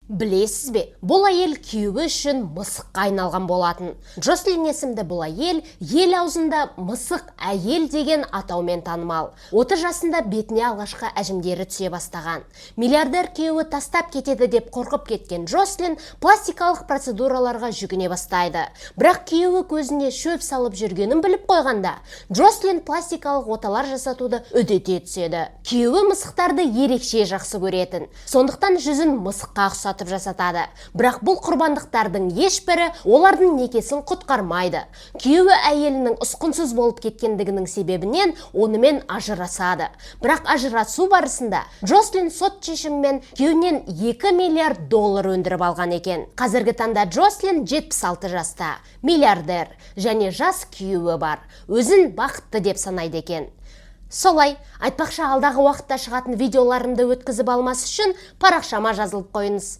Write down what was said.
Білесіз бе, бұл әйел күйеуі үшін мысыққа айналған болатын. Джослин есімді бұл әйел ел аузында мысық әйел деген атаумен танымал. 30 жасында бетіне алғашқы әжімдері түсе бастаған. Миллиардер күйеуі тастап кетеді деп қорқып кеткен Джослин пластикалық процедураларға жүгіне бастайды. Бірақ күйеуі көзіне шөп салып жүргенін біліп қойғанда, Джослин пластикалық оталар жасатуды үдете түседі. Күйеуі мысықтарды ерекше жақсы көретін. Сондықтан жүзін мысыққа ұқсатып жасатады. Бірақ бұл құрбандықтардың ешбірі олардың некесін құтқармайды. Күйеуі әйелінің ұсқынсыз болып кеткендігінің себебінен онымен ажырасады. Бірақ ажырасу барысында Джослин сот шешімімен күйеуінен $2 миллиард өндіріп алған екен. Қазіргі таңда Джослин 76 жаста, миллиардер және жас күйеуі бар. Өзін бақытты деп санайды екен. Солай, айтпақшы алдағы уақытта шығатын видеоларымды өткізіп алмас үшін парақшама жазылып қойыңыз.